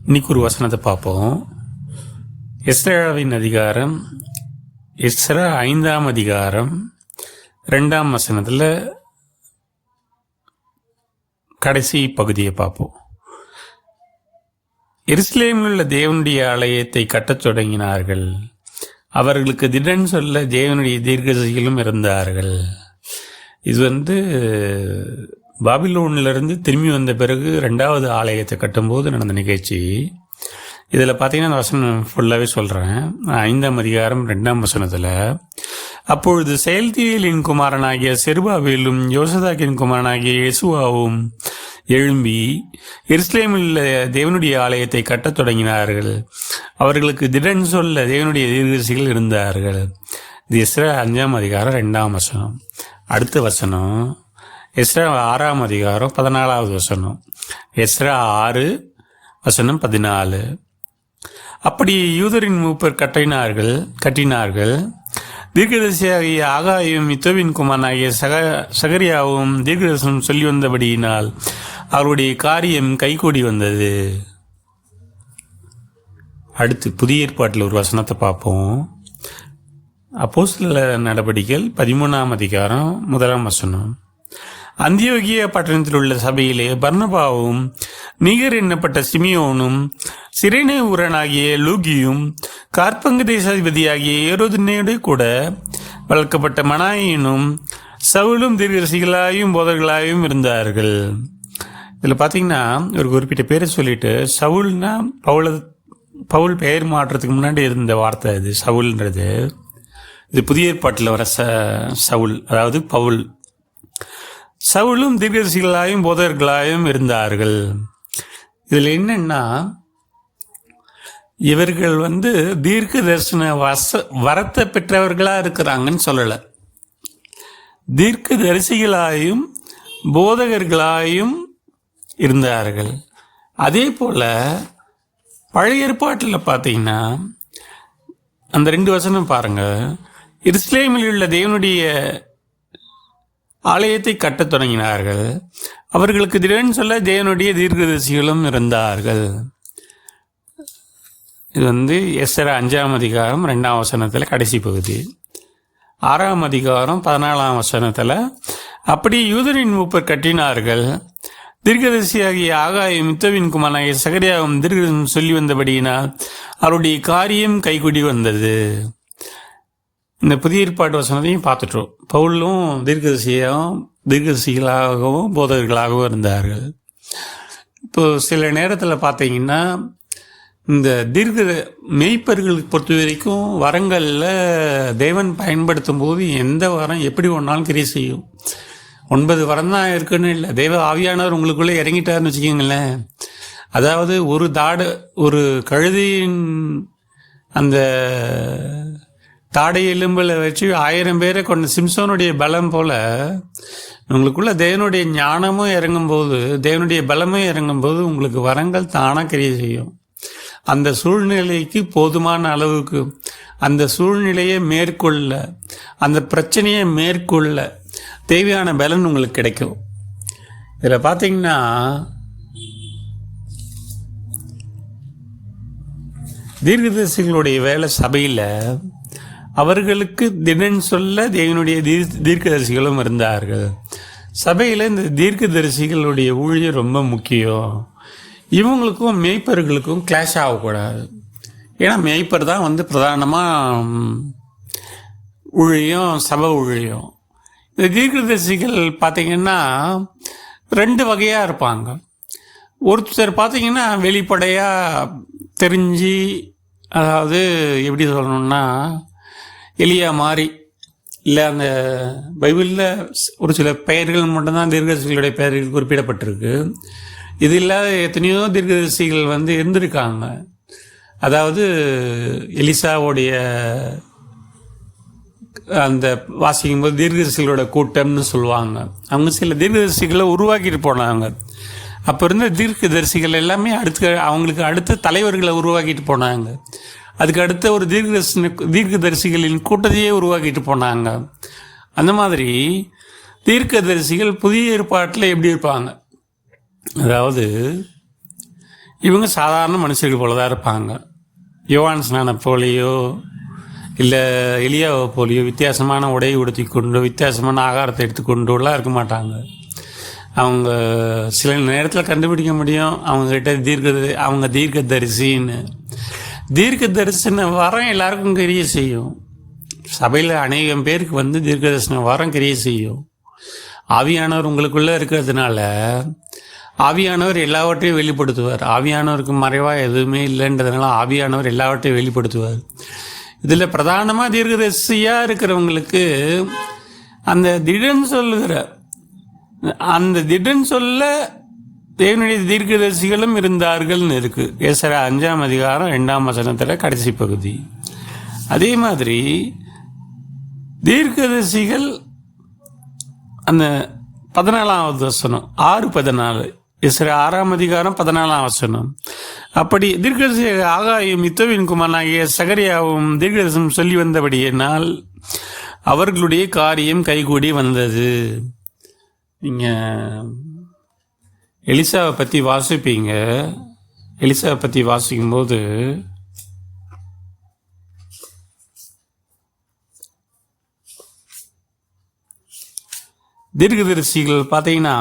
இன்னைக்கு ஒரு வசனத்தை பார்ப்போம். எஸ்ராவின் அதிகாரம், எஸ்ரா 5ஆம் அதிகாரம் 2ஆம் வசனத்தில் கடைசி பகுதியை பார்ப்போம். எருசலேமில் உள்ள தேவனுடைய ஆலயத்தை கட்டத் தொடங்கினார்கள். அவர்களுக்கு திடன் சொல்ல தேவனுடைய தீர்க்கதரிசிகளும் இருந்தார்கள். இது பாபிலோனிலிருந்து திரும்பி வந்த பிறகு 2வது ஆலயத்தை கட்டும்போது நடந்த நிகழ்ச்சி. இதில் பார்த்தீங்கன்னா அந்த வசனம் ஃபுல்லாகவே சொல்கிறேன். 5ஆம் அதிகாரம் 2ஆம் வசனத்தில், அப்பொழுது செயல்தியேலின் குமாரனாகிய செருபாபேலும் யோசதாக்கின் குமாரனாகிய யெசுவாவும் எழும்பி எருசலேமில் உள்ள தேவனுடைய ஆலயத்தை கட்டத் தொடங்கினார்கள். அவர்களுக்கு திடன் சொல்ல தேவனுடைய தீர்க்கதரிசிகள் இருந்தார்கள். இது எஸ்ரா 5ஆம் அதிகாரம் 2ஆம் வசனம். அடுத்த வசனம் எஸ்ரா 6ஆம் அதிகாரம் 14வது வசனம். எஸ்ரா 6 வசனம் 14. அப்படி யூதரின் மூப்பர் கட்டினார்கள். தீர்க்கதரிசியாகிய ஆகாயும் இத்தோவின் குமாரனாகிய சகரியாவும் தீர்க்கதரிசனம் சொல்லி வந்தபடியினால் அவருடைய காரியம் கைகூடி வந்தது. அடுத்து புதிய ஏற்பாட்டில் ஒரு வசனத்தை பார்ப்போம். அப்போஸ்தலர் நடபடிகள் 13ஆம் அதிகாரம் 1ஆம் வசனம். அந்தியோகியா பட்டணத்தில் உள்ள சபையிலே பர்னபாவும் நீகர் என்னப்பட்ட சிமியோனும் சிரேனே ஊரனாகிய லூகியும் காற்பங்கு தேசாதிபதியாகிய ஏரோதினோடு கூட வளர்க்கப்பட்ட மனாயினும் சவுலும் தீர்க்கதரிசிகளாயும் போதர்களாயும் இருந்தார்கள். இதில் பார்த்தீங்கன்னா ஒரு குறிப்பிட்ட பேரை சொல்லிட்டு, சவுல்னா பவுல் பெயர் மாற்றத்துக்கு முன்னாடி இருந்த வார்த்தை இது சவுல்ன்றது. இது புதிய ஏற்பாட்டில் வர சவுல், அதாவது பவுல். சவுலும் தீர்க்கதரிசிகளாயும் போதகர்களாயும் இருந்தார்கள். இதில் என்னன்னா, இவர்கள் தீர்க்க தரிசன வரத்தை பெற்றவர்களாக இருக்கிறாங்கன்னு சொல்லலை. தீர்க்க தரிசிகளாயும் போதகர்களாயும் இருந்தார்கள். அதே போல் பழைய ஏற்பாட்டில் பார்த்தீங்கன்னா அந்த 2 வசனம் பாருங்கள். எருசலேமில் உள்ள தேவனுடைய ஆலயத்தை கட்டத் தொடங்கினார்கள். அவர்களுக்கு திடன் சொல்ல தேவனுடைய தீர்க்கதரிசிகளும் இருந்தார்கள். இது எஸ்ரா 5ஆம் அதிகாரம் 2ஆம் வசனத்தில் கடைசி பகுதி. 6ஆம் அதிகாரம் 14ஆம் வசனத்தில், அப்படி யூதரின் மூப்பர் கட்டினார்கள். தீர்க்கதரிசியாகிய ஆகாயும் இத்தோவின் குமாரனாகிய சகரியாவும் தீர்க்கதரிசனம் சொல்லி வந்தபடியினால் அவருடைய காரியம் கைகூடி வந்தது. இந்த புதிய ஏற்பாட்டு வசனத்தையும் பார்த்துட்டோம். பவுலும் தீர்க்கதரிசிகளாகவும் போதகர்களாகவும் இருந்தார்கள். இப்போ சில நேரத்தில் பார்த்தீங்கன்னா இந்த மெய்ப்பர்களுக்கு பொறுத்த வரைக்கும் வரங்களில் தேவன் பயன்படுத்தும் போது எந்த வரம் எப்படி ஒன்றாலும் கிரியை செய்யும். 9 வரம் தான் இருக்குன்னு இல்லை, தேவ ஆவியானவர் உங்களுக்குள்ளே இறங்கிட்டாருன்னு வச்சுக்கோங்களேன். அதாவது ஒரு கழுதியின் அந்த தாடை எலும்பில் வச்சு 1000 பேரை கொண்ட சிம்சோனுடைய பலம் போல் உங்களுக்குள்ள தேவனுடைய ஞானமும் இறங்கும்போது, தேவனுடைய பலமும் இறங்கும்போது உங்களுக்கு வரங்கள் தானாக கிரியை செய்யும். அந்த சூழ்நிலைக்கு போதுமான அளவுக்கு அந்த சூழ்நிலையை மேற்கொள்ள, அந்த பிரச்சனையை மேற்கொள்ள தேவையான பலன் உங்களுக்கு கிடைக்கும். இதில் பார்த்தீங்கன்னா தீர்க்கதரிசிகளுடைய வேலை சபையில் அவர்களுக்கு திடன் சொல்ல தேவனுடைய தீர்க்கதரிசிகளும் இருந்தார்கள். சபையில் இந்த தீர்க்கதரிசிகளுடைய ஊழியம் ரொம்ப முக்கியம். இவங்களுக்கும் மேய்ப்பர்களுக்கும் கிளாஷ் ஆகக்கூடாது. ஏன்னா மேய்ப்பர் தான் பிரதானமாக ஊழியம், சபை ஊழியம். இந்த தீர்க்கதரிசிகள் பார்த்திங்கன்னா 2 வகையாக இருப்பாங்க. ஒருத்தர் பார்த்திங்கன்னா வெளிப்படையாக தெரிஞ்சு, அதாவது எப்படி சொல்லணும்னா எலியா மாதிரி, இல்லை அந்த பைபிளில் ஒரு சில பெயர்கள் மட்டும்தான் தீர்க்கதரிசிகளுடைய பெயர்கள் குறிப்பிடப்பட்டிருக்கு. இது இல்லாத எத்தனையோ தீர்க்கதரிசிகள் இருந்திருக்காங்க. அதாவது எலிசாவுடைய அந்த வாசிக்கும்போது தீர்க்கதரிசிகளோட கூட்டம்னு சொல்லுவாங்க. அவங்க சில தீர்க்கதரிசிகளை உருவாக்கிட்டு போனாங்க. அப்போ இருந்த தீர்க்கதரிசிகள் எல்லாமே அவங்களுக்கு அடுத்த தலைவர்களை உருவாக்கிட்டு போனாங்க. அதுக்கு அடுத்த ஒரு தீர்க்கதரிசிகளின் கூட்டத்தையே உருவாக்கிட்டு போனாங்க. அந்த மாதிரி தீர்க்கதரிசிகள் புதிய ஏற்பாட்டில் எப்படி இருப்பாங்க, அதாவது இவங்க சாதாரண மனுஷர்கள் போல தான் இருப்பாங்க. யோவான் ஸ்நான போலியோ இல்லை எலியாவை போலியோ வித்தியாசமான உடை உடுத்தி கொண்டு வித்தியாசமான ஆகாரத்தை எடுத்துக்கொண்டுலாம் இருக்க மாட்டாங்க. அவங்க சில நேரத்தில் கண்டுபிடிக்க முடியும் அவங்கக்கிட்ட அவங்க தீர்க்க தரிசின்னு. தீர்க்க தரிசன வரம் எல்லாருக்கும் கிரிய செய்யும். சபையில் அநேகம் பேருக்கு தீர்க்க தரிசன வரம் கிரிய செய்யும். ஆவியானவர் உங்களுக்குள்ளே இருக்கிறதுனால ஆவியானவர் எல்லாவற்றையும் வெளிப்படுத்துவார். ஆவியானவருக்கு மறைவாக எதுவுமே இல்லைன்றதுனால ஆவியானவர் எல்லாவற்றையும் வெளிப்படுத்துவார். இதில் பிரதானமாக தீர்க்கதரிசியாக இருக்கிறவங்களுக்கு அந்த திடன் சொல்ல தேவனுடைய தீர்க்கதரிசிகளும் இருந்தார்கள்னு இருக்கு. ஏசாயா 5ஆம் அதிகாரம் 2ஆம் வசனத்தில் கடைசி பகுதி. அதே மாதிரி தீர்க்கதரிசிகள் அந்த 14வது வசனம் 6:14 ஏசாயா 6ஆம் அதிகாரம் 14ஆம் வசனம். அப்படி தீர்க்கதரிசி ஆகாயும் இத்தோவின் குமாரனாகிய சகரியாவும் தீர்க்கதரிசனம் சொல்லி வந்தபடியினால் அவர்களுடைய காரியம் கைகூடி வந்தது. நீங்கள் எலிசாவை பற்றி வாசிப்பீங்க. எலிசாவை பற்றி வாசிக்கும்போது தீர்க்கதரிசிகள் பார்த்தீங்கன்னா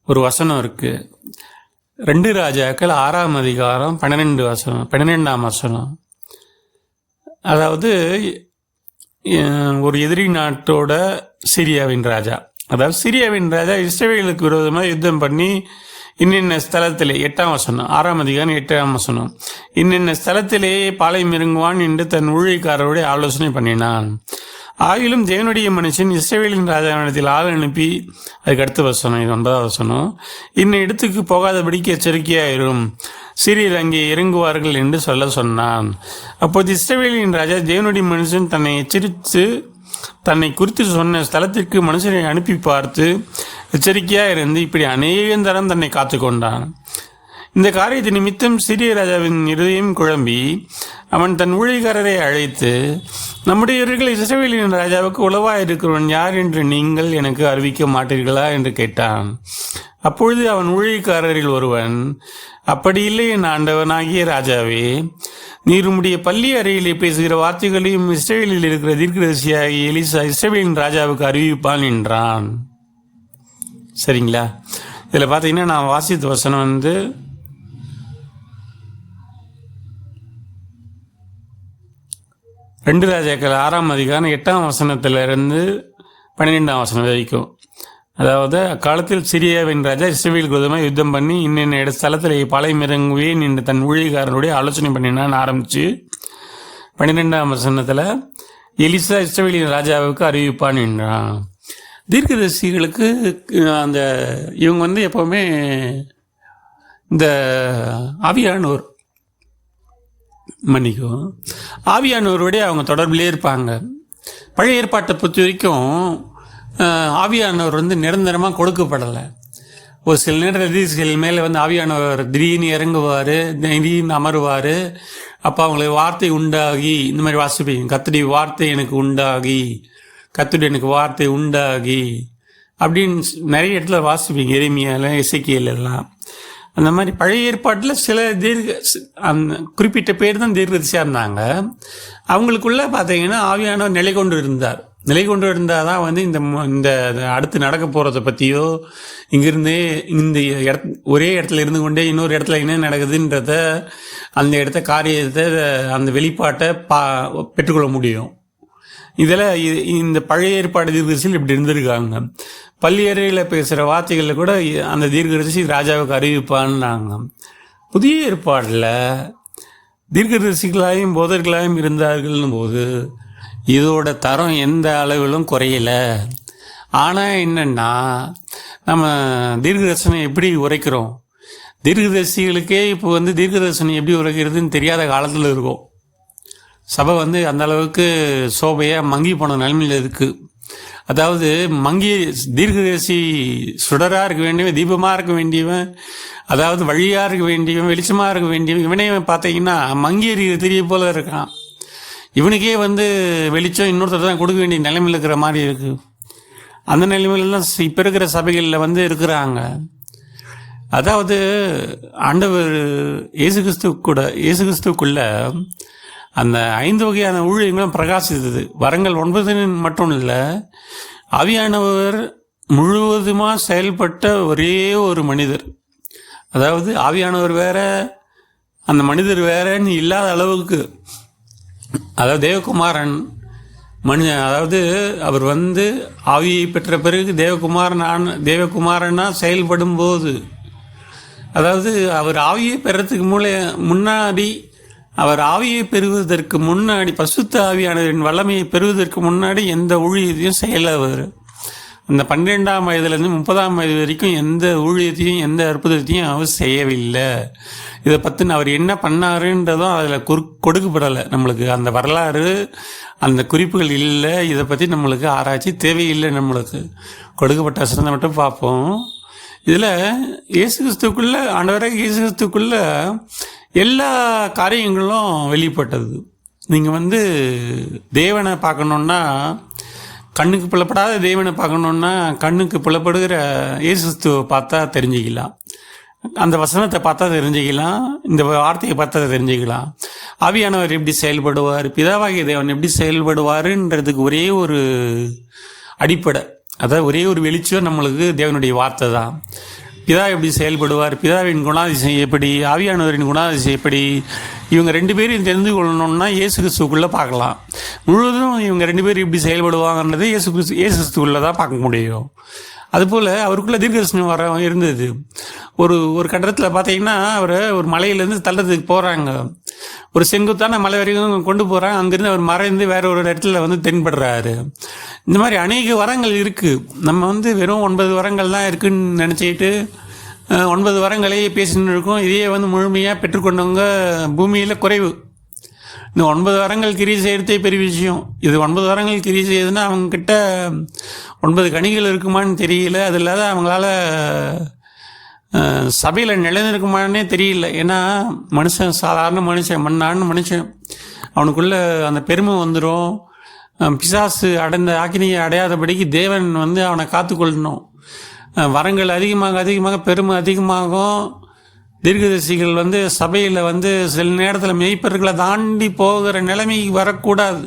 ஒரு வசனம் இருக்கு. 2 ராஜாக்கள் 6ஆம் அதிகாரம் 12ஆம் வசனம். அதாவது ஒரு எதிரி நாட்டோட சிரியாவின் ராஜா, அதாவது சிரியாவின் ராஜா இஸ்ரவேலுக்கு விரோதமாக யுத்தம் பண்ணி இன்னின்ன ஸ்தலத்திலே 8ஆம் வசனம் 6ஆம் அதிகாரம் 8ஆம் வசனம் இன்னின்ன ஸ்தலத்திலே பாளையம் இறங்குவான் என்று தன் ஊழியக்காரருடைய ஆலோசனை பண்ணினான். ஆயிலும் தேவனுடைய மனுஷன் இஸ்ரவேலின் ராஜாவிடத்தில் ஆள் அனுப்பி, அதுக்கு அடுத்த வசனம் 9ஆம் வசனம், இன்ன இடத்துக்கு போகாதபடிக்கு எச்சரிக்கையாயிரும், சிறியர் அங்கே இறங்குவார்கள் என்று சொன்னான். அப்போது இஸ்ரவேலின் ராஜா தேவனுடைய மனுஷன் தன்னை எச்சரித்து தன்னை குறித்து சொன்ன ஸ்தலத்திற்கு மனுஷனை அனுப்பி பார்த்து எச்சரிக்கையாக இருந்து இப்படி அநேகம் தரம் தன்னை காத்து கொண்டான். இந்த காரியத்தை நிமித்தம் சிறிய ராஜாவின் இருதயம் குழம்பி அவன் தன் ஊழியக்காரரை அழைத்து, நம்முடையவர்கள் இஸ்ரவேலின் ராஜாவுக்கு உளவாக இருக்கிறவன் யார் என்று நீங்கள் எனக்கு அறிவிக்க மாட்டீர்களா என்று கேட்டான். அப்பொழுது அவன் ஊழியக்காரரில் ஒருவன், அப்படி இல்லை என் ஆண்டவனாகிய ராஜாவே, நீர் உம்முடைய பள்ளி அறையிலே பேசுகிற வார்த்தைகளையும் இஸ்ரவேலில் இருக்கிற தீர்க்கதரிசியாகிய எலிசா இஸ்ரவேலின் ராஜாவுக்கு அறிவிப்பான் என்றான். சரிங்களா? இதில் பார்த்தீங்கன்னா நான் வாசித்த வசனம் 2 ராஜாக்கள் 6ஆம் அதிகாரம் 8ஆம் வசனத்திலிருந்து 12ஆம் வசனம் வரைக்கும். அதாவது அக்காலத்தில் சிரியாவின் ராஜா இஸ்ரவேலுக்கு விரோதமாக யுத்தம் பண்ணி இன்னென்ன ஸ்தலத்தில் பாளையம் இறங்குவேன் என்று தன் ஊழியக்காரனுடைய ஆலோசனை பண்ணினான் ஆரம்பித்து 12ஆம் வசனத்தில் எலிசா இஸ்ரவேலின் ராஜாவுக்கு அறிவிப்பான் என்றான். தீர்க்கதரிசிகளுக்கு இவங்க எப்போவுமே இந்த ஆவியானவருடைய அவங்க தொடர்பிலே இருப்பாங்க. பழைய ஏற்பாட்டை பொறுத்த வரைக்கும் ஆவியானவர் நிரந்தரமாக கொடுக்கப்படலை. ஒரு சில நேரத்தில் தீர்க்கதரிசிகள் மேலே ஆவியானவர் திடீர்னு இறங்குவார், திடீர்னு அமருவார். அப்போ அவங்களுக்கு வார்த்தை உண்டாகி, இந்த மாதிரி வாசிப்பீங்க, கர்த்தருடைய வார்த்தை எனக்கு உண்டாகி, கர்த்தருடைய எனக்கு வார்த்தை உண்டாகி அப்படின்னு நிறைய இடத்துல வாசிப்பீங்க. எரேமியால, எசேக்கியேல் எல்லாம். அந்த மாதிரி பழைய ஏற்பாட்டில் சில அந்த குறிப்பிட்ட பேர் தான் தீர்க்கதரிசியாக இருந்தாங்க. அவங்களுக்குள்ள பார்த்தீங்கன்னா ஆவியானவர் நிலை கொண்டு இருந்தால் தான் இந்த அடுத்து நடக்க போகிறத பற்றியோ இங்கிருந்தே ஒரே இடத்துல இருந்து கொண்டே இன்னொரு இடத்துல என்ன நடக்குதுன்றத அந்த இடத்த காரியத்தை அந்த வெளிப்பாட்டை பெற்றுக்கொள்ள முடியும். இதில் இந்த பழைய ஏற்பாடு தீர்க்கதரிசிகள் இப்படி இருந்திருக்காங்க. பள்ளி அறையில் பேசுகிற வார்த்தைகளில் கூட அந்த தீர்க்கதரிசி ராஜாவுக்கு அறிவிப்பான்னாங்க. புதிய ஏற்பாடில் தீர்க்கதரிசிகளாயும் போதர்களாயும் இருந்தார்கள்னும் போது இதோட தரம் எந்த அளவிலும் குறையலை. ஆனால் என்னென்னா, நம்ம தீர்க்கதரிசனம் எப்படி உரைக்கிறோம், தீர்க்கதரிசிகளுக்கே இப்போ தீர்க்கதரிசனம் எப்படி உரைக்கிறதுன்னு தெரியாத காலத்தில் இருக்கும். சபை அந்த அளவுக்கு சோபையாக மங்கி போன நிலைமையில் இருக்குது. அதாவது தீர்க்கதரிசி சுடராக இருக்க வேண்டியவன், தீபமாக இருக்க வேண்டியவன், அதாவது வழியாக இருக்க வேண்டியவன், வெளிச்சமாக இருக்க வேண்டியவன், இவனே பார்த்தீங்கன்னா மங்கி எறிகிற திரிய போல இருக்கான். இவனுக்கே வெளிச்சம் இன்னொருத்தர் தான் கொடுக்க வேண்டிய நிலைமையில் இருக்கிற மாதிரி இருக்குது. அந்த நிலைமையில தான் இப்போ இருக்கிற சபைகளில் வந்து இருக்கிறாங்க. அதாவது ஆண்டவர் இயேசு கிறிஸ்துக்குள்ள அந்த 5 வகையான ஊழியங்களும் பிரகாசித்தது. வரங்கள் 9 மட்டும் இல்லை, ஆவியானவர் முழுவதுமாக செயல்பட்ட ஒரே ஒரு மனிதர். அதாவது ஆவியானவர் வேற, அந்த மனிதர் வேறன்னு இல்லாத அளவுக்கு, அதாவது தேவகுமாரன் அதாவது அவர் வந்து ஆவியை பெற்ற பிறகு தேவகுமாரனா செயல்படும் போது, அதாவது அவர் ஆவியை பெறத்துக்கு முன்னாடி, அவர் ஆவியை பெறுவதற்கு முன்னாடி, பரிசுத்த ஆவியானவரின் வல்லமையை பெறுவதற்கு முன்னாடி எந்த ஊழியத்தையும் செய்யலவர். அந்த 12ஆம் வயதுலேருந்து 30ஆம் வயது வரைக்கும் எந்த ஊழியத்தையும் எந்த அற்புதத்தையும் அவர் செய்யவில்லை. இதை பற்றின அவர் என்ன பண்ணாருன்றதும் அதில் கொடுக்கப்படலை. நம்மளுக்கு அந்த வரலாறு, அந்த குறிப்புகள் இல்லை. இதை பற்றி நம்மளுக்கு ஆராய்ச்சி தேவையில்லை. நம்மளுக்கு கொடுக்கப்பட்ட வசனத்தை மட்டும் பார்ப்போம். இதில் இயேசு கிறிஸ்துக்குள்ள, ஆண்டவராக இயேசு கிறிஸ்துக்குள்ள எல்லா காரியங்களும் வெளிப்பட்டது. நீங்கள் வந்து தேவனை பார்க்கணுன்னா, கண்ணுக்கு புலப்படாத தேவனை பார்க்கணுன்னா கண்ணுக்கு புலப்படுகிற இயேசு கிறிஸ்துவை பார்த்தா தெரிஞ்சுக்கலாம். அந்த வசனத்தை பார்த்தா தெரிஞ்சுக்கலாம், இந்த வார்த்தையை பார்த்தா தெரிஞ்சுக்கலாம். ஆவியானவர் எப்படி செயல்படுவார், பிதாவாகிய தேவன் எப்படி செயல்படுவாருன்றதுக்கு ஒரே ஒரு அடிப்படை, அதாவது ஒரே ஒரு வெளிச்சம் நம்மளுக்கு தேவனுடைய வார்த்தை தான். பிதா எப்படி செயல்படுவார், பிதாவின் குணாதிசயம் எப்படி, ஆவியானவரின் குணாதிசயம் எப்படி, இவங்க 2 பேரையும் தெரிந்து கொள்ளணும்னா இயேசு கிறிஸ்துக்குள்ளே பார்க்கலாம். முழுவதும் இவங்க 2 பேரும் எப்படி செயல்படுவாங்கன்றது இயேசு கிறிஸ்துக்குள்ளே தான் பார்க்க முடியும். அதுபோல் அவருக்குள்ளே தீர்க்கதரிசனம் வர இருந்தது. ஒரு கட்டத்தில் பார்த்தீங்கன்னா அவர் ஒரு மலையிலேருந்து தள்ளத்துக்கு போகிறாங்க, ஒரு செங்குத்தான மலை வரைக்கும் கொண்டு போகிறாங்க. அங்கேருந்து அவர் மறைந்து வேற ஒரு இடத்துல வந்து தென்படுறாரு. இந்த மாதிரி அநேக வரங்கள் இருக்குது. நம்ம வந்து வெறும் 9 வரங்கள் தான் இருக்குதுன்னு நினச்சிக்கிட்டு 9 வரங்களையே பேசின்னு இருக்கோம். இதையே வந்து முழுமையாக பெற்றுக்கொண்டவங்க பூமியில் குறைவு. இந்த 9 வரங்கள் கிரி செய்கிறதே பெரிய விஷயம். இது 9 வரங்கள் கிரி செய்யுதுன்னா அவங்கக்கிட்ட 9 கனிகள் இருக்குமான்னு தெரியல. அது இல்லாத அவங்களால சபையில் நிலைநிற்குமானே தெரியல. ஏன்னா மனுஷன் சாதாரண மனுஷன், மண்ணான மனுஷன், அவனுக்குள்ள அந்த பெருமை வந்துடும். பிசாசு அடைந்த ஆக்கினியை அடையாதபடிக்கு தேவன் வந்து அவனை காத்துக்கொள்ளணும். வரங்கள் அதிகமாக பெருமை அதிகமாகும். தீர்க்கதரிசிகள் வந்து சபையில் வந்து சில நேரத்தில் மெய்ப்பர்களை தாண்டி போகிற நிலைமைக்கு வரக்கூடாது.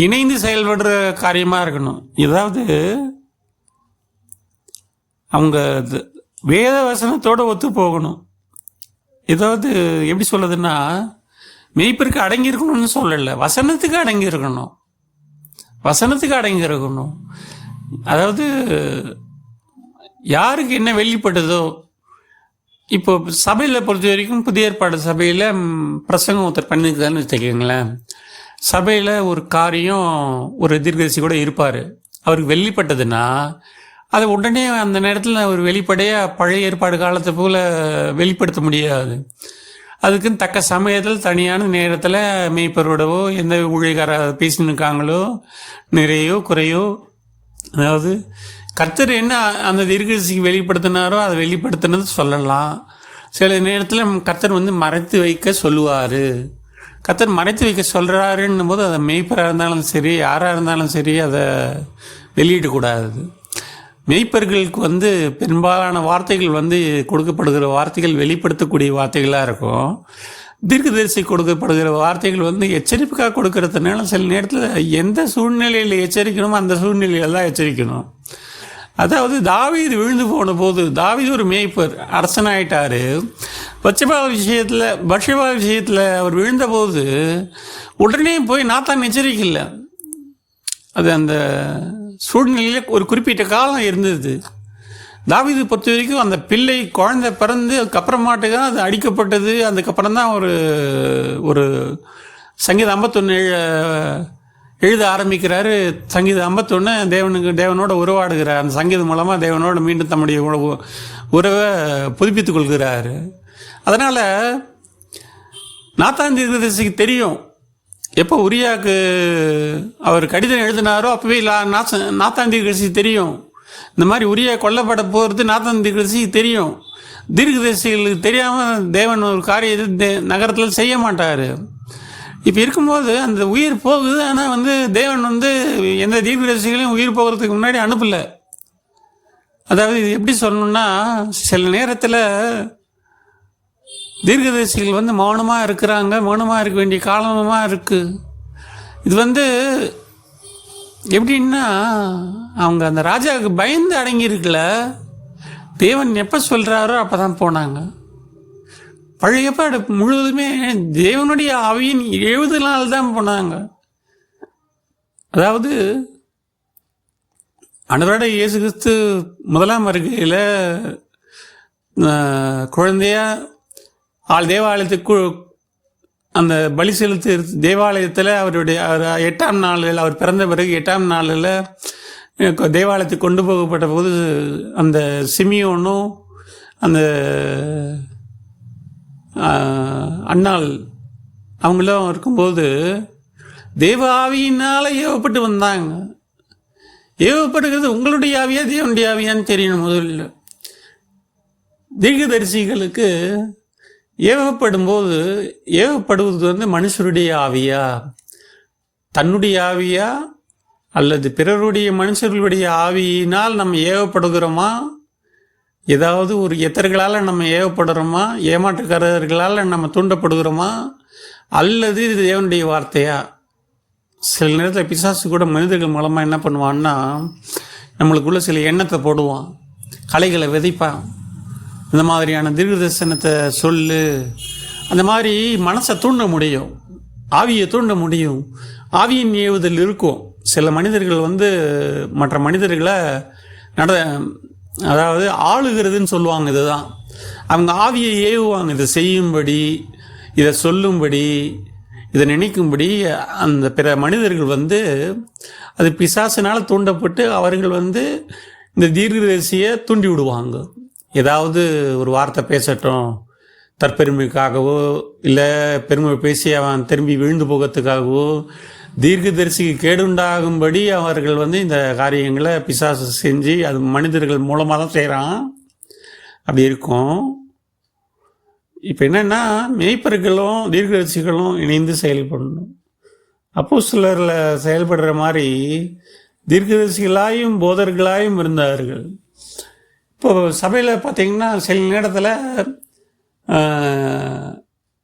இணைந்து செயல்படுற காரியமாக இருக்கணும். ஏதாவது அவங்க வேத வசனத்தோடு ஒத்து போகணும். ஏதாவது எப்படி சொல்லுதுன்னா, மெய்ப்பருக்கு அடங்கி இருக்கணும்னு சொல்லலை, வசனத்துக்கு அடங்கி இருக்கணும். அதாவது யாருக்கு என்ன வெளிப்பட்டதோ, இப்போ சபையில் பொறுத்த வரைக்கும் புதிய ஏற்பாடு சபையில் பிரசங்கம் ஒருத்தர் பண்ணிக்குதான்னு வச்சுக்கோங்களேன். சபையில் ஒரு காரியம் ஒரு தீர்க்கதரிசி கூட இருப்பார். அவருக்கு வெளிப்பட்டதுன்னா அதை உடனே அந்த நேரத்தில் ஒரு வெளிப்படையாக பழைய ஏற்பாடு காலத்தை போல் வெளிப்படுத்த முடியாது. அதுக்குன்னு தக்க சமயத்தில் தனியான நேரத்தில் மெய்ப்பரோடவோ எந்த ஊழியக்கார பேசின்னு இருக்காங்களோ நிறையோ குறையோ, அதாவது கர்த்தர் என்ன அந்த தீர்க்கதரிசிக்கு வெளிப்படுத்தினாரோ அதை வெளிப்படுத்தினது சொல்லலாம். சில நேரத்தில் கர்த்தர் வந்து மறைத்து வைக்க சொல்லுவார். கர்த்தர் மறைத்து வைக்க சொல்கிறாருன்னும் போது அதை மெய்ப்பராக இருந்தாலும் சரி, யாராக இருந்தாலும் சரி, அதை வெளியிடக்கூடாது. மெய்ப்பர்களுக்கு வந்து பெரும்பாலான வார்த்தைகள் வந்து கொடுக்கப்படுகிற வார்த்தைகள் வெளிப்படுத்தக்கூடிய வார்த்தைகளாக இருக்கும். தீர்க்கதரிசி கொடுக்கப்படுகிற வார்த்தைகள் வந்து எச்சரிப்புக்காக கொடுக்கறதுனால சில நேரத்தில் எந்த சூழ்நிலையில் எச்சரிக்கணுமோ அந்த சூழ்நிலையில் தான் எச்சரிக்கணும். அதாவது தாவீது விழுந்து போன போது, தாவீது ஒரு மேய்ப்பர், அரசனாயிட்டார். பட்சபா விஷயத்தில் அவர் விழுந்தபோது உடனே போய் நாத்தான் எச்சரிக்கல. அது அந்த சூழ்நிலையில் ஒரு குறிப்பிட்ட காலம் இருந்தது. தாவீது பொறுத்த வரைக்கும் அந்த பிள்ளை குழந்தை பிறந்து அதுக்கப்புறமாட்டு தான் அது அடிக்கப்பட்டது. அதுக்கப்புறம் தான் ஒரு சங்கீதம் 51 எழுத ஆரம்பிக்கிறாரு. சங்கீதம் 51 தேவனோட உறவாடுகிறார். அந்த சங்கீதம் மூலமாக தேவனோட மீண்டும் தம்முடைய உறவை புதுப்பித்துக் கொள்கிறார். அதனால் நாத்தான் தீர்க்கதரிசிக்கு தெரியும், எப்போ உரியாவுக்கு அவர் கடிதம் எழுதினாரோ அப்போவே நாத்தான் தீர்க்கதரிசிக்கு தெரியும். இந்த மாதிரி உரியா கொல்லப்பட போகிறது நாத்தான் தீர்க்கதரிசிக்கு தெரியும். தீர்க்கதரிசிகளுக்கு தெரியாமல் தேவன் ஒரு காரியத்தை நகரத்தில் செய்ய மாட்டார். இப்போ இருக்கும்போது அந்த உயிர் போகுது. ஆனால் வந்து தேவன் வந்து எந்த தீர்க்கதரிசிகளையும் உயிர் போகிறதுக்கு முன்னாடி அனுப்பலை. அதாவது இது எப்படி சொல்லணும்னா, சில நேரத்தில் தீர்க்கதரிசிகள் வந்து மௌனமாக இருக்கிறாங்க, மௌனமாக இருக்க வேண்டிய காலமாக இருக்குது. இது வந்து எப்படின்னா, அவங்க அந்த ராஜாவுக்கு பயந்து அடங்கியிருக்கல. தேவன் எப்போ சொல்கிறாரோ அப்போ தான் போனாங்க. பழைய ஏற்பாடு முழுவதுமே தேவனுடைய ஆவியின் 70 நாள் தான் போனாங்க. அதாவது ஆண்டவராட இயேசு கிறிஸ்து முதலாம் வருகையில் குழந்தையா தேவாலயத்துக்கு அந்த பலி செலுத்து தேவாலயத்தில் அவருடைய 8ஆம் நாளில், அவர் பிறந்த பிறகு 8ஆம் நாளில் தேவாலயத்துக்கு கொண்டு போகப்பட்ட போது அந்த சிமியோனும் அந்த அண்ணாள் அவங்களும் இருக்கும்போது தேவ ஆவியினால் ஏவப்பட்டு வந்தாங்க. ஏவப்படுகிறது உங்களுடைய ஆவியா தேவனுடைய ஆவியான்னு தெரியணும். முதல்ல தீர்க்கதரிசிகளுக்கு ஏவப்படுவது வந்து மனுஷருடைய ஆவியா, தன்னுடைய ஆவியா, அல்லது பிறருடைய மனுஷர்களுடைய ஆவியினால் நம்ம ஏவப்படுகிறோமா, ஏதாவது ஒரு எத்தர்களால் நம்ம ஏவப்படுறோமா, ஏமாற்றுக்காரர்களால் நம்ம தூண்டப்படுகிறோமா, அல்லது இது தேவனுடைய வார்த்தையா? சில நேரத்தில் பிசாசு கூட மனிதர்கள் மூலமாக என்ன பண்ணுவான்னா, நம்மளுக்குள்ள சில எண்ணத்தை போடுவான், கலைகளை விதைப்பான். இந்த மாதிரியான தீர்க்கதரிசனத்தை சொல்லு, அந்த மாதிரி மனசை தூண்ட முடியும், ஆவியை தூண்ட முடியும். ஆவியின் ஏவுதல் இருக்கும். சில மனிதர்கள் வந்து மற்ற மனிதர்களை அதாவது ஆளுகிறதுன்னு சொல்லுவாங்க. இதுதான் அவங்க ஆவியை ஏவுவாங்க, இதை செய்யும்படி, இதை சொல்லும்படி, இதை நினைக்கும்படி. அந்த பிற மனிதர்கள் வந்து அது பிசாசினால் தூண்டப்பட்டு அவர்கள் வந்து இந்த தீர்க்கதரிசியை தூண்டி விடுவாங்க. ஏதாவது ஒரு வார்த்தை பேசட்டும், தற்பெருமைக்காகவோ இல்லை பெருமை பேசி அவன் திரும்பி விழுந்து போகிறதுக்காகவோ, தீர்க்கதரிசிக்கு கேடுண்டாகும்படி அவர்கள் வந்து இந்த காரியங்களை பிசாசு செஞ்சு அது மனிதர்கள் மூலமாக தான் செய்கிறான். அப்படி இருக்கும். இப்போ என்னென்னா, மேய்ப்பர்களும் தீர்க்கதரிசிகளும் இணைந்து செயல்படணும். அப்போஸ்தலரில் செயல்படுற மாதிரி தீர்க்கதரிசிகளாயும் போதர்களாயும் இருந்தார்கள். இப்போ சபையில் பார்த்திங்கன்னா சில நேரத்தில்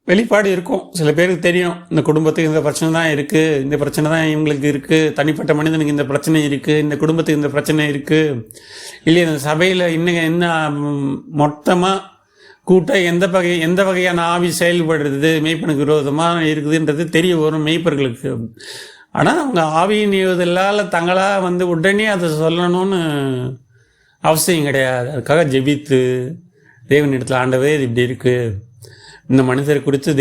வெளிப்பாடு இருக்கும். சில பேருக்கு தெரியும், இந்த குடும்பத்துக்கு இந்த பிரச்சனை தான் இருக்குது, இந்த பிரச்சனை தான் இவங்களுக்கு இருக்குது, தனிப்பட்ட மனிதனுக்கு இந்த பிரச்சனை இருக்குது, இந்த குடும்பத்துக்கு இந்த பிரச்சனை இருக்குது, இல்லையா இந்த சபையில் இன்னும் என்ன மொத்தமாக கூட்டம் எந்த வகையான ஆவி செயல்படுறது மெய்ப்பனுக்கு விரோதமாக இருக்குதுன்றது தெரிய வரும் மெய்ப்பர்களுக்கு. ஆனால் அவங்க ஆவியின் ஏவுதலால் தங்களாக வந்து உடனே அதை சொல்லணும்னு அவசியம் கிடையாது. அதுக்காக ஜெபித்து தேவனிடத்தில், ஆண்டவே இது இப்படி இருக்குது, இந்த மனிதர் குறித்து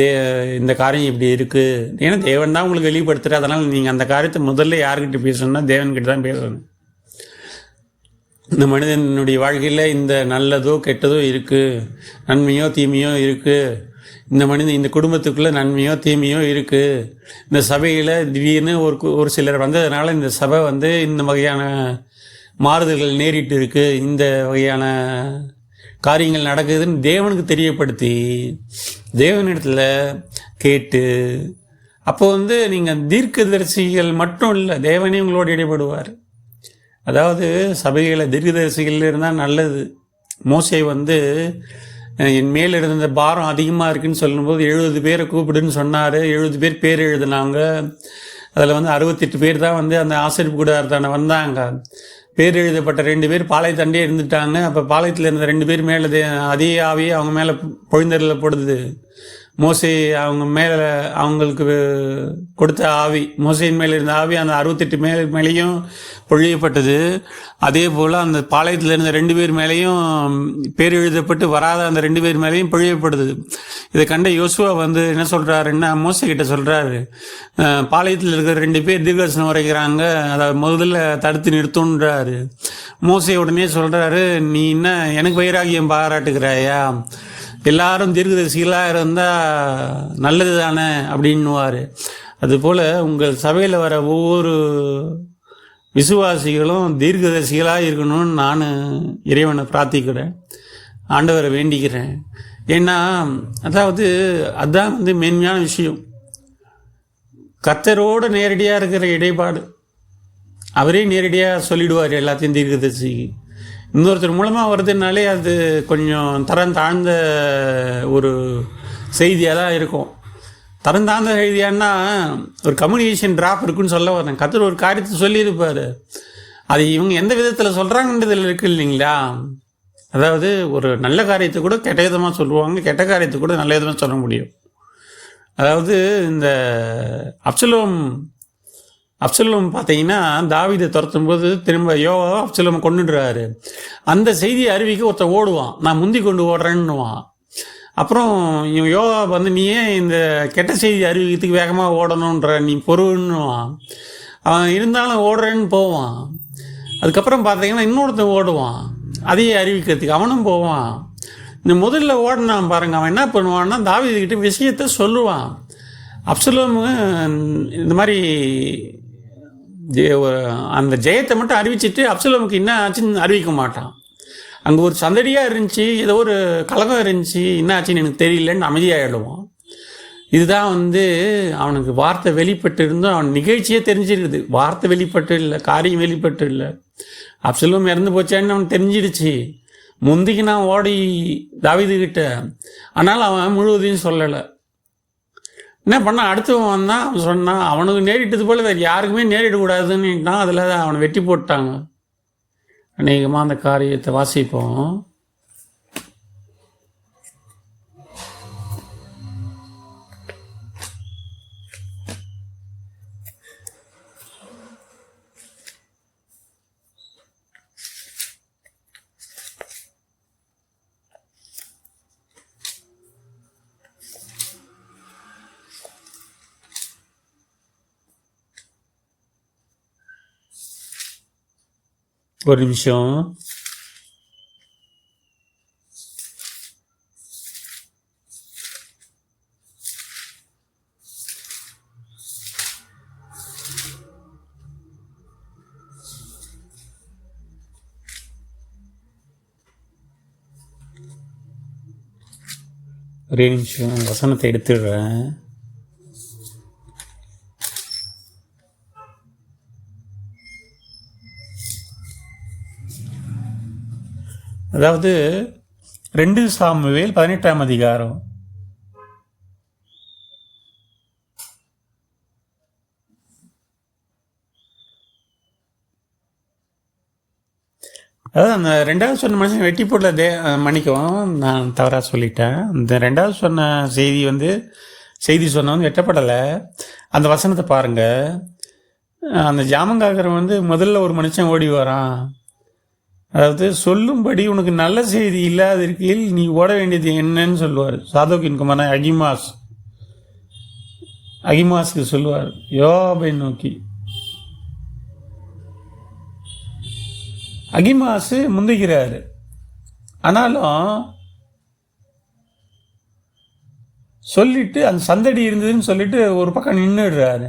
இந்த காரியம் இப்படி இருக்குது, ஏன்னா தேவன் தான் உங்களுக்கு வெளிப்படுத்துகிற, அதனால் நீங்கள் அந்த காரியத்தை முதல்ல யார்கிட்ட பேசணும்னா தேவன்கிட்ட தான் பேசணும். இந்த மனிதனுடைய வாழ்க்கையில் இந்த நல்லதோ கெட்டதோ இருக்குது, நன்மையோ தீமையோ இருக்குது, இந்த குடும்பத்துக்குள்ளே நன்மையோ தீமையோ இருக்குது, இந்த சபையில் திடீர்னு ஒரு சிலர் வந்ததுனால இந்த சபை வந்து இந்த வகையான மாறுதல்கள் நேரிட்டு இருக்குது, இந்த வகையான காரியங்கள் நடக்குதுன்னு தேவனுக்கு தெரியப்படுத்தி தேவனிடத்தில் கேட்டு, அப்போ வந்து நீங்கள் தீர்க்கதரிசிகள் மட்டும் இல்லை, தேவனே உங்களோடு இடைப்படுவார். அதாவது சபைகளை தீர்க்கதரிசிகள் இருந்தால் நல்லது. மோசே வந்து என் மேல் இருந்த பாரம் அதிகமாக இருக்குன்னு சொல்லும்போது 70 பேரை கூப்பிடுன்னு சொன்னார். 70 பேர் எழுதினாங்க. அதில் வந்து 68 பேர் தான் வந்து அந்த ஆசரிப்பு கூடாரத்தான வந்தாங்க. பேர் எழுதப்பட்ட 2 பேர் பாளையத்தாண்டே இருந்துட்டாங்க. அப்போ பாளையத்தில் இருந்த 2 பேர் மேலே அதே ஆவியே அவங்க மேலே பொழிந்தறியப்படுது. மோசே அவங்க மேலே அவங்களுக்கு கொடுத்த ஆவி, மோசையின் மேலே இருந்த ஆவி அந்த 68 மேலேயும் பொழியப்பட்டது. அதே போல் அந்த பாளையத்தில் இருந்த 2 பேர் மேலேயும் பேர் எழுதப்பட்டு வராத அந்த 2 பேர் மேலேயும் பொழியப்படுது. இதை கண்ட யோசுவா வந்து என்ன சொல்கிறாருன்னா, மோசே கிட்ட சொல்கிறாரு, பாளையத்தில் இருக்கிற 2 பேர் தீர்க்கதரிசனம் உரைக்கிறாங்க, அதை முதல்ல தடுத்து நிறுத்துன்றாரு. மோசே உடனே சொல்கிறாரு, நீ என்ன எனக்கு வைராகியம் பாராட்டுகிறாயா, எல்லாரும் தீர்க்கதரிசிகளாக இருந்தால் நல்லது தானே அப்படின்னுவார். அதுபோல் உங்கள் சபையில் வர ஒவ்வொரு விசுவாசிகளும் தீர்க்கதரிசிகளாக இருக்கணும்னு நான் இறைவனை பிரார்த்திக்கிறேன், ஆண்டவரை வேண்டிக்கிறேன். ஏன்னா அதாவது அதுதான் வந்து மேன்மையான விஷயம். கர்த்தரோடு நேரடியாக இருக்கிற இடைப்பாடு. அவரே நேரடியாக சொல்லிடுவார் எல்லாத்தையும் தீர்க்கதரிசிக்கு. இன்னொருத்தர் மூலமாக வருதுனாலே அது கொஞ்சம் தரம் தாழ்ந்த ஒரு செய்தியாக தான் இருக்கும். தரம் தாழ்ந்த செய்தியானா ஒரு கம்யூனிகேஷன் ட்ராப் இருக்குன்னு சொல்ல வரேன். கர்த்தர் ஒரு காரியத்தை சொல்லியிருப்பார், அது இவங்க எந்த விதத்தில் சொல்கிறாங்கன்றதில் இருக்கு இல்லைங்களா. அதாவது ஒரு நல்ல காரியத்தை கூட கெட்ட விதமாக சொல்லுவாங்க, கெட்ட காரியத்தை கூட நல்ல விதமாக சொல்ல முடியும். அதாவது இந்த அப்சலோம் பார்த்தீங்கன்னா தாவீதை துரத்தும் போது திரும்ப அப்சலோம் கொண்டுடுறாரு. அந்த செய்தியை அறிவிக்க ஒருத்தன் ஓடுவான், நான் முந்தி கொண்டு ஓடுறேன்னுவான். அப்புறம் யோவா வந்து நீ ஏன் இந்த கெட்ட செய்தி அறிவிக்கிறதுக்கு வேகமாக ஓடணுன்ற, நீ பொறுன்னுவான். அவன் இருந்தாலும் ஓடுறேன்னு போவான். அதுக்கப்புறம் பார்த்தீங்கன்னா இன்னொருத்தன் ஓடுவான் அதையே அறிவிக்கிறதுக்கு, அவனும் போவான். இந்த முதல்ல ஓடினான் பாருங்க, அவன் என்ன பண்ணுவான்னா தாவீதுகிட்ட விஷயத்த சொல்லுவான். அப்சலோம் இந்த மாதிரி அந்த ஜெயத்தை மட்டும் அறிவிச்சிட்டு அப்சலோமுக்கு என்ன ஆச்சுன்னு அறிவிக்க மாட்டான். அங்கே ஒரு சந்தடியாக இருந்துச்சு, ஏதோ ஒரு கலகம் இருந்துச்சு, என்ன ஆச்சுன்னு எனக்கு தெரியலன்னு அமைதியாகிடுவான். இதுதான் வந்து அவனுக்கு வார்த்தை வெளிப்பட்டு இருந்தும் அவன் நிகழ்ச்சியே தெரிஞ்சிருக்குது. வார்த்தை வெளிப்பட்டு இல்லை, காரியம் வெளிப்பட்டு இல்லை. அப்சலோம் இறந்து போச்சான்னு அவன் தெரிஞ்சிடுச்சு. முந்திக்கு நான் ஓடி தாவீதுகிட்ட, ஆனால் அவன் முழுவதையும் சொல்லலை. என்ன பண்ணான், அடுத்தவன் வந்தான், அவன் சொன்னான் அவனுக்கு நேரிட்டது போல் வேறு யாருக்குமே நேரிடக்கூடாதுன்னுட்டான். அதில் அவனை வெட்டி போட்டாங்க. அநேகமாக அந்த காரியத்தை வாசிப்போம். ஒரு நிமிஷம். ஒரே நிமிஷம், வசனத்தை எடுத்துடுறேன். அதாவது 2 சாமுவேல் 18ஆம் அதிகாரம். அதாவது அந்த 2வது சொன்ன மனுஷன் வெட்டி போடல மன்னிக்கவும், நான் தவறாக சொல்லிட்டேன். இந்த 2வது சொன்ன செய்தி சொன்னவன் வெட்டப்படலை. அந்த வசனத்தை பாருங்கள். அந்த ஜாமங்காக்கிறவன் வந்து முதல்ல ஒரு மனுஷன் ஓடி வரான். அதாவது சொல்லும்படி உனக்கு நல்ல செய்தி இல்லாத இருக்கையில் நீ ஓட வேண்டியது என்னன்னு சொல்லுவார். சாதோக்கின் குமாரன் அகிமாஸுக்கு சொல்லுவார் யோவாபை நோக்கி. அகிமாசு முந்துகிறாரு, ஆனாலும் சொல்லிட்டு அந்த சந்தடி இருந்ததுன்னு சொல்லிட்டு ஒரு பக்கம் நின்றுடுறாரு.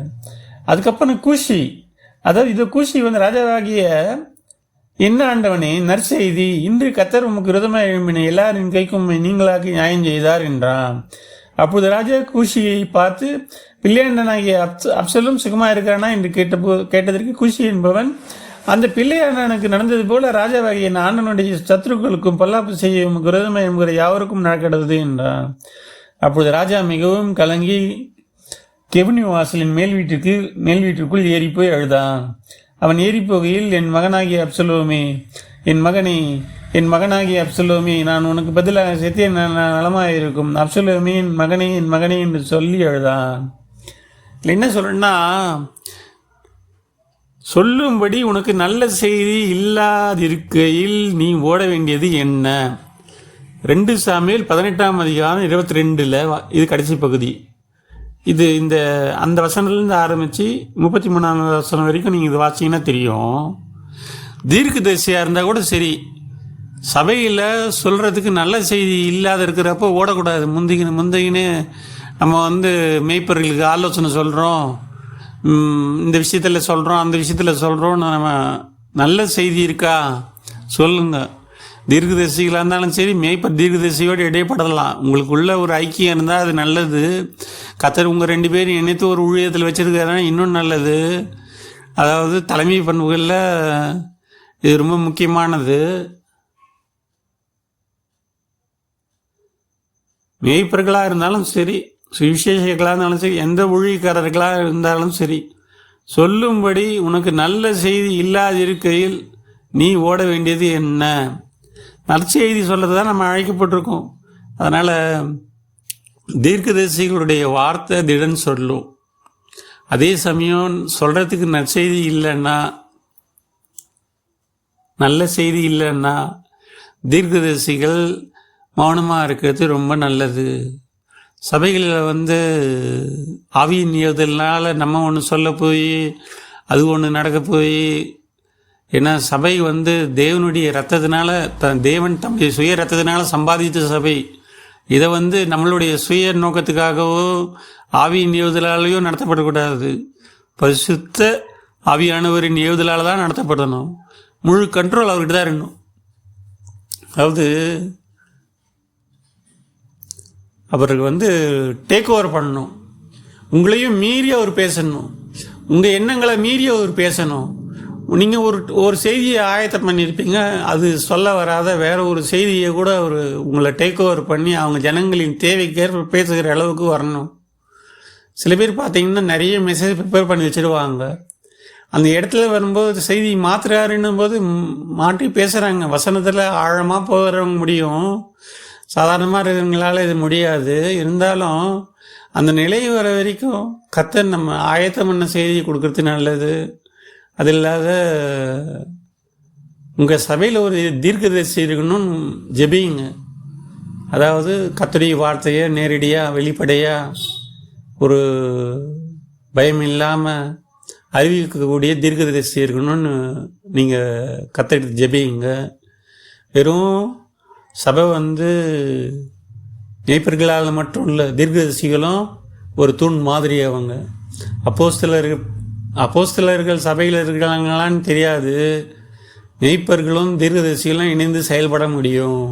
அதுக்கப்புறம் கூஷி, அதாவது இது கூஷி வந்து ராஜாவாகிய என்ன ஆண்டவனே, நற்செய்தி, இன்று கர்த்தர் உமக்கு விரோதமாக எழும்பின எல்லாரின் கைக்கும் நீங்களாக்கி நியாயம் செய்தார் என்றான். அப்போது ராஜா கூஷியை பார்த்து, பிள்ளையாண்டனாகிய அப்சலோம் சுகமாக இருக்கிறானா என்று கேட்டதற்கு கூஷி என்பவன், அந்த பிள்ளையாண்டனுக்கு நடந்தது போல ராஜாவாகிய ஆண்டனுடைய சத்துருக்களுக்கும் பொல்லாப்பு செய்ய உமக்கு விரோதமாக என்கிற யாவருக்கும் நடக்கிறது என்றான். அப்போது ராஜா மிகவும் கலங்கி கெபினி வாசலின் மேல் வீட்டிற்குள் ஏறி போய் அழுதான். அவன் ஏறிப்போகையில், என் மகனாகிய அப்சலோமே, நான் உனக்கு பதிலாக செத்திய நலமாக இருக்கும். அப்சலோமே, என் மகனே என்று சொல்லி அழுதான். என்ன சொல்றேன்னா, சொல்லும்படி உனக்கு நல்ல செய்தி இல்லாதிருக்கையில் நீ ஓட வேண்டியது என்ன? 2 சாமுவேல் 18ஆம் அதிகாரம் 22 இது கடைசி பகுதி. இது அந்த வசனத்துலேருந்து ஆரம்பித்து 33ஆம் வசனம் வரைக்கும் நீங்கள் இது வாசிங்கன்னா தெரியும். தீர்க்கதரிசியாக இருந்தால் கூட சரி, சபையில் சொல்கிறதுக்கு நல்ல செய்தி இல்லாத இருக்கிறப்போ ஓடக்கூடாது. முந்திக்கின்னு நம்ம வந்து மேய்ப்பர்களுக்கு ஆலோசனை சொல்கிறோம், இந்த விஷயத்தில் சொல்கிறோம், அந்த விஷயத்தில் சொல்கிறோம். நம்ம நல்ல செய்தி இருக்கா சொல்லுங்க. தீர்க்கதரிசிகளாக இருந்தாலும் சரி, மேய்ப்பர் தீர்க்கதரிசியோடு இடைப்படலாம். உங்களுக்குள்ள ஒரு ஐக்கியம் இருந்தால் அது நல்லது. கர்த்தர் உங்கள் 2 பேரும் இணைத்து ஒரு ஊழியத்தில் வச்சுருக்காருன்னா இன்னும் நல்லது. அதாவது தலைமை பண்புகளில் இது ரொம்ப முக்கியமானது. மேய்ப்பர்களாக இருந்தாலும் சரி, சுவிசேஷகளாக இருந்தாலும் சரி, எந்த ஊழியக்காரர்களாக இருந்தாலும் சரி, சொல்லும்படி உனக்கு நல்ல செய்தி இல்லாதிருக்கையில் நீ ஓட வேண்டியது என்ன? நற்செய்தி சொல்கிறது தான் நம்ம அழைக்கப்பட்டிருக்கோம். அதனால் தீர்க்கதரிசிகளுடைய வார்த்தை திடன் சொல்லும். அதே சமயம் சொல்கிறதுக்கு நற்செய்தி இல்லைன்னா, நல்ல செய்தி இல்லைன்னா தீர்க்கதரிசிகள் மௌனமாக இருக்கிறது ரொம்ப நல்லது. சபைகளில் ஆவியின் ஏவுதல்னால நம்ம ஒன்று சொல்ல போய் அது ஒன்று நடக்க போய், ஏன்னா சபை தேவனுடைய ரத்தத்தினால தேவன் தம்முடைய சுய ரத்தத்தினால சம்பாதித்த சபை. இதை நம்மளுடைய சுய நோக்கத்துக்காகவோ ஆவியின் ஏவுதலாலேயோ நடத்தப்படக்கூடாது. பரிசுத்த ஆவியானவரின் ஏவுதலால் தான் நடத்தப்படணும். முழு கண்ட்ரோல் அவர்கிட்ட தான் இருக்கணும். அதாவது அவருக்கு டேக் ஓவர் பண்ணணும். உங்களையும் மீறி அவர் பேசணும். உங்கள் எண்ணங்களை மீறி அவர் பேசணும். நீங்கள் ஒரு செய்தியை ஆயத்தம் பண்ணியிருப்பீங்க, அது சொல்ல வராத வேற ஒரு செய்தியை கூட அவர் உங்களை டேக் ஓவர் பண்ணி அவங்க ஜனங்களின் தேவைக்கேற்ப பேசுகிற அளவுக்கு வரணும். சில பேர் பார்த்தீங்கன்னா நிறைய மெசேஜ் ப்ரிப்பேர் பண்ணி வச்சுருவாங்க. அந்த இடத்துல வரும்போது செய்தி மாற்றுறாருன்னும் போது மாற்றி பேசுகிறாங்க. வசனத்தில் ஆழமாக போகிறவங்க முடியும், சாதாரணமாக இருக்கிறவங்களால இது முடியாது. இருந்தாலும் அந்த நிலை வர வரைக்கும் கர்த்தர் நம்ம ஆயத்தம் பண்ண செய்தியை கொடுக்கறது நல்லது. அது இல்லாத உங்கள் சபையில் ஒரு தீர்க்கதரிசி இருக்கணும்னு ஜெபிங்க. அதாவது கர்த்தருடைய வார்த்தையை நேரடியாக வெளிப்படையாக ஒரு பயம் இல்லாமல் அறிவிக்கக்கூடிய தீர்க்கதரிசி இருக்கணும்னு நீங்கள் கர்த்தருக்கு ஜெபிங்க. வெறும் சபை மேய்ப்பர்களால் மட்டும் இல்லை, தீர்க்கதரிசிகளும் ஒரு தூண் மாதிரி. அவங்க அப்போஸ்தலர்கள் சபையில் இருக்கிறாங்களான்னு தெரியாது. மேய்ப்பர்களும் தீர்க்கதரிசிகளும் இணைந்து செயல்பட முடியும்.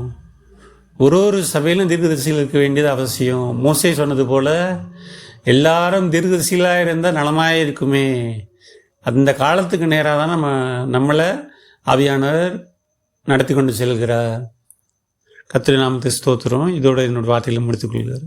ஒரு சபையிலும் தீர்க்கதரிசிகள் இருக்க வேண்டியது அவசியம். மோசே சொன்னது போல் எல்லாரும் தீர்க்கதரிசிகளாக இருந்தால் நலமாக இருக்குமே. அந்த காலத்துக்கு நேராக தான் நம்மளை ஆவியானவர் நடத்தி கொண்டு செல்கிறார். கர்த்தருடைய நாமத்தை ஸ்தோத்திரம். இதோட என்னோட வார்த்தைகளை முடித்துக் கொள்கிறார்.